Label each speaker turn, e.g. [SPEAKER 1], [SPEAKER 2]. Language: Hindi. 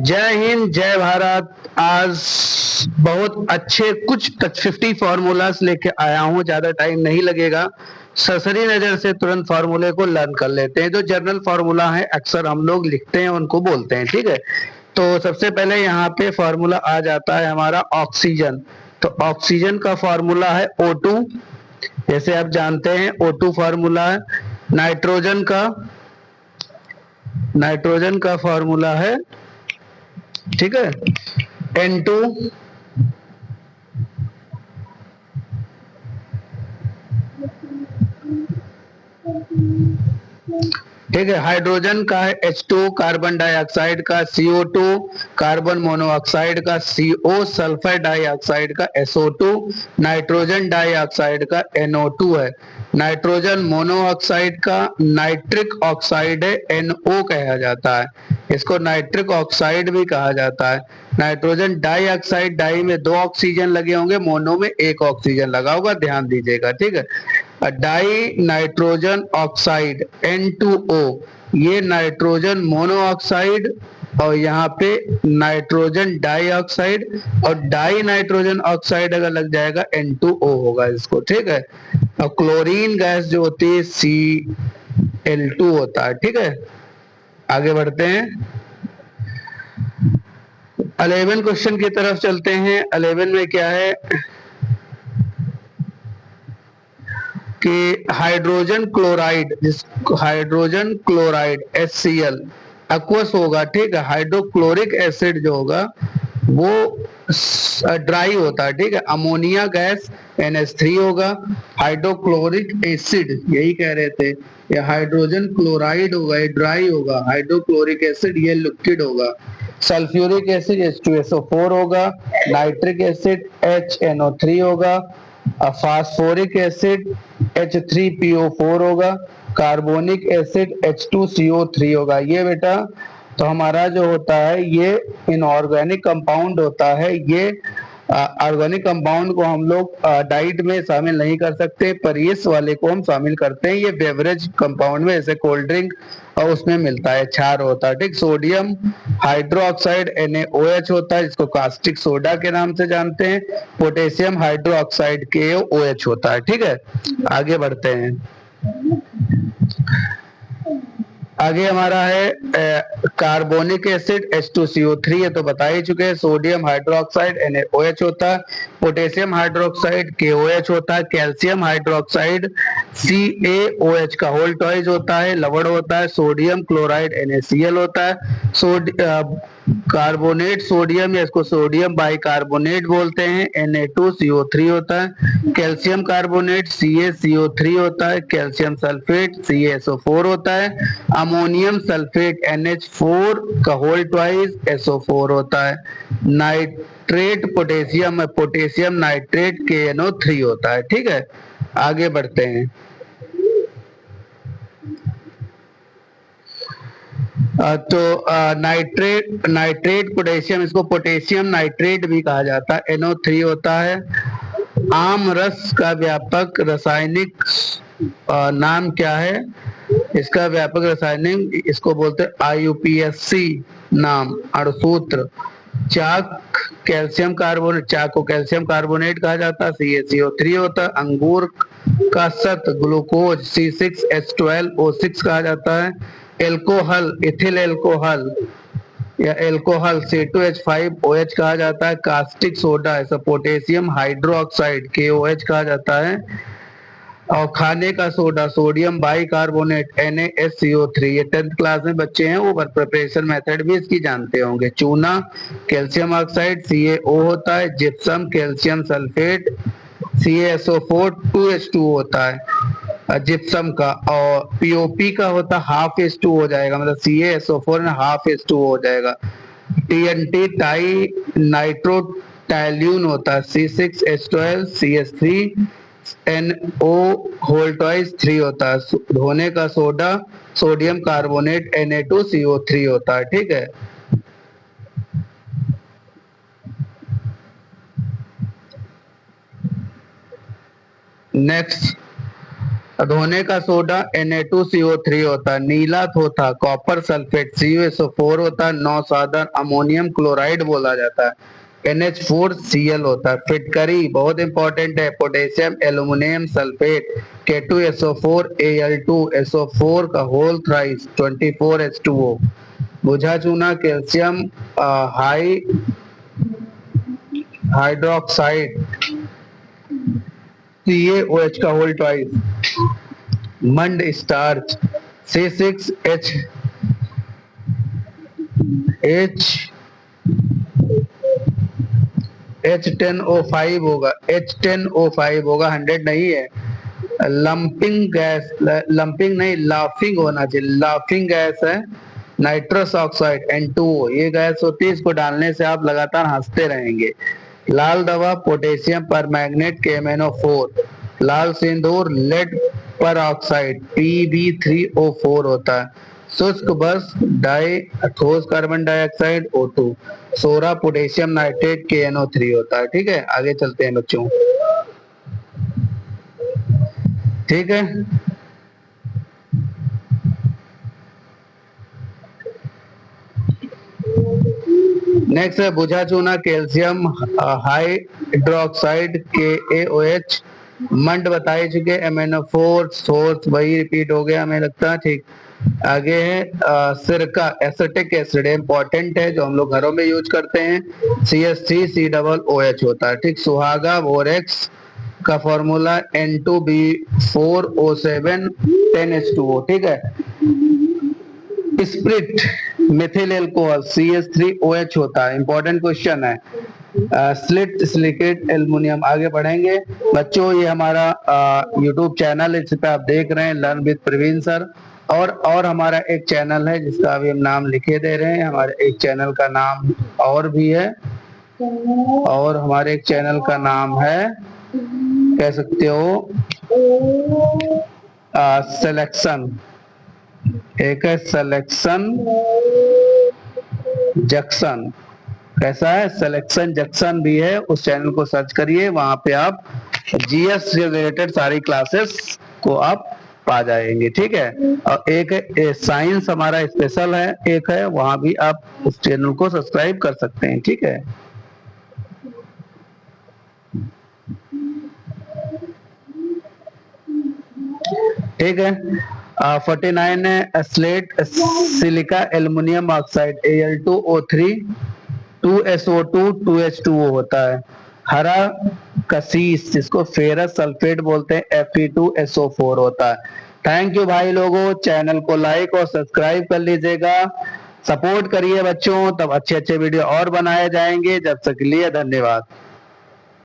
[SPEAKER 1] जय हिंद, जय भारत। आज बहुत अच्छे कुछ 50 फॉर्मूलाज लेके आया हूँ, ज्यादा टाइम नहीं लगेगा। सरसरी नजर से तुरंत फार्मूले को लर्न कर लेते हैं। जो जनरल फार्मूला है अक्सर हम लोग लिखते हैं, उनको बोलते हैं, ठीक है। तो सबसे पहले यहाँ पे फार्मूला आ जाता है हमारा ऑक्सीजन। तो ऑक्सीजन का फार्मूला है O2, जैसे आप जानते हैं O2 फार्मूला है। नाइट्रोजन का फार्मूला है, ठीक है, N2। ठीक है, हाइड्रोजन का है H2, कार्बन डाइऑक्साइड का CO2, कार्बन मोनोऑक्साइड का CO, सल्फर डाइऑक्साइड का SO2, नाइट्रोजन डाइऑक्साइड का NO2 है। नाइट्रोजन मोनोऑक्साइड का नाइट्रिक ऑक्साइड है, NO कहा जाता है। इसको नाइट्रिक ऑक्साइड भी कहा जाता है। नाइट्रोजन डाइऑक्साइड, डाई में 2 ऑक्सीजन लगे होंगे, मोनो में 1 ऑक्सीजन लगा होगा, ध्यान दीजिएगा, ठीक है। डाई नाइट्रोजन ऑक्साइड N2O, ये नाइट्रोजन मोनोऑक्साइड, और यहाँ पे नाइट्रोजन डाइऑक्साइड, और डाई नाइट्रोजन ऑक्साइड अगर लग जाएगा N2O होगा इसको, ठीक है। और क्लोरीन गैस जो होती है Cl2 होता है, ठीक है। आगे बढ़ते हैं, 11 क्वेश्चन की तरफ चलते हैं। 11 में क्या है कि हाइड्रोजन क्लोराइड HCl एक्वस होगा, ठीक है। हाइड्रोक्लोरिक एसिड जो होगा वो ड्राई होता है, ठीक है। अमोनिया गैस NH3 होगा। हाइड्रोक्लोरिक एसिड यही कह रहे थे, ये हाइड्रोजन क्लोराइड होगा, ये ड्राई होगा। हाइड्रोक्लोरिक एसिड ये लिक्विड होगा। सल्फ्यूरिक एसिड H2SO4 होगा। नाइट्रिक एसिड HNO3 होगा। फास्फोरिक एसिड H3PO4 होगा। कार्बोनिक एसिड H2CO3 होगा। ये बेटा तो हमारा जो होता है ये इनऑर्गेनिक कंपाउंड होता है। ये ऑर्गेनिक कंपाउंड को हम लोग डाइट में शामिल नहीं कर सकते, पर इस वाले को हम शामिल करते हैं। ये बेवरेज कंपाउंड में, जैसे कोल्ड ड्रिंक और उसमें मिलता है, क्षार होता है, ठीक। सोडियम हाइड्रोक्साइड NaOH होता है, जिसको कास्टिक सोडा के नाम से जानते हैं। पोटेशियम हाइड्रोक्साइड KOH होता है, ठीक है। आगे बढ़ते हैं, आगे हमारा है कार्बोनिक एसिड H2CO3, ये तो बता ही चुके हैं। सोडियम हाइड्रोक्साइड NaOH होता है। पोटेशियम हाइड्रोक्साइड KOH होता है। कैल्शियम हाइड्रोक्साइड CaOH का होल टॉइज होता है, लवण होता है। सोडियम क्लोराइड NaCl होता है। कार्बोनेट सोडियम, या इसको सोडियम बाइकार्बोनेट बोलते हैं, Na2CO3 होता है। कैल्शियम कार्बोनेट CaCO3 होता है। कैल्शियम सल्फेट CaSO4 होता है। अमोनियम सल्फेट NH4 का होल ट्वाइस SO4 होता है। नाइट्रेट पोटेशियम में पोटेशियम नाइट्रेट KNO3 होता है, ठीक है। आगे बढ़ते हैं, तो नाइट्रेट पोटेशियम, इसको पोटेशियम नाइट्रेट भी कहा जाता है, NO3 होता है। आम रस का व्यापक रासायनिक नाम क्या है? इसका व्यापक रासायनिक, इसको बोलते हैं IUPAC नाम, अणुसूत्र। चाक कैल्शियम कार्बोनेट, चाक को कैल्शियम कार्बोनेट कहा जाता है, CaCO3 होता है। अंगूर का सत ग्लूकोज C6H12O6 कहा जाता है। एल्कोहल इथिल एल्कोहल या एल्कोहल C2H5OH कहा जाता है। कास्टिक सोडा ऐसा पोटेशियम हाइड्रोक्साइड KOH कहा जाता है। और खाने का सोडा सोडियम बाइकार्बोनेट NaSCO3, ये 10th क्लास में बच्चे हैं वो प्रिपरेशन मेथड भी इसकी जानते होंगे। चूना कैल्शियम ऑक्साइड CaO होता है। Gypsum calcium sulphate CaSO4 2H2 होता है जिप्सम का। और POP का होता हाफ H2 हो जाएगा, मतलब CaSO4 में हाफ H2 हो जाएगा। TNT टाई नाइट्रो टाइल्यून होता है, C6H12 CH3 NO whole twice 3 होता है। धोने का सोडा सोडियम कार्बोनेट Na2CO3 होता है, ठीक है। नेक्स्ट, धोने का सोडा Na2CO3 होता है, नीला थोथा कॉपर सल्फेट CuSO4 होता है, नौसाधन अमोनियम क्लोराइड बोला जाता है, NH4Cl होता है। फिटकरी बहुत इंपॉर्टेंट है, potassium aluminium sulphate K2SO4 Al2SO4 का होल थ्राइस 24H2O। बुझा चूना कैल्शियम हाई हाइड्रोक्साइड CaOH का होल ट्वाइस। मंड स्टार्च C6H H10O5 होगा, H10O5 होगा, 100 नहीं है। लंपिंग गैस, लंपिंग नहीं लाफिंग होना चाहिए, लाफिंग गैस है नाइट्रस ऑक्साइड N2O, ये गैस होती है, इसको डालने से आप लगातार हंसते रहेंगे। लाल दवा पोटेशियम पर मैग्नेट KMnO4, लाल सिंदूर लेड पर ऑक्साइड Pb3O4 होता है। शुष्क बस डाई ठोस कार्बन डाइऑक्साइड O2, सोरा पोटेशियम नाइट्रेट KNO3 होता है। ठीक है, आगे चलते हैं बच्चों। ठीक है, नेक्स्ट है बुझा चूना कैल्शियम हाइड्रोक्साइड KaOH, मंड बताए चुके MnO4 सोर्स वही रिपीट हो गया हमें लगता है। ठीक, आगे है सिरका एसिटिक एसिड, इंपॉर्टेंट है जो हम लोग घरों में यूज करते हैं, CH3COOH होता है। ठीक, सुहागा बोरेक्स का फॉर्मूला N2B4O7 10H2O। ठीक है, स्प्रिट मिथिल एल्कोहल CH3OH होता है, इंपॉर्टेंट क्वेश्चन है। स्लिट सिलिकेट एल्युमिनियम, आगे बढ़ेंगे बच्चों। ये हमारा यूट्यूब चैनल है, इस पे आप देख रहे हैं लर्न विद प्रवीण सर। और हमारा एक चैनल है जिसका अभी हम नाम लिखे दे रहे हैं, हमारे एक चैनल का नाम और भी है, और हमारे एक चैनल का नाम है, कह सकते हो सिलेक्शन, एक है सिलेक्शन जंक्शन, कैसा है सिलेक्शन जंक्शन भी है, उस चैनल को सर्च करिए, वहां पे आप GS से रिलेटेड सारी क्लासेस को आप पा जाएंगे। ठीक है, और एक साइंस हमारा स्पेशल है, एक है, वहां भी आप उस चैनल को सब्सक्राइब कर सकते हैं। ठीक है, ठीक है। 49 है slate silica aluminium oxide Al2O3 2SO2 2H2O होता है। हरा कसीस जिसको फेरस सल्फेट बोलते हैं Fe2SO4 होता है। थैंक यू भाई लोगों, चैनल को लाइक और सब्सक्राइब कर लीजिएगा, सपोर्ट करिए बच्चों, तब अच्छे अच्छे वीडियो और बनाए जाएंगे। जब तक के लिए धन्यवाद।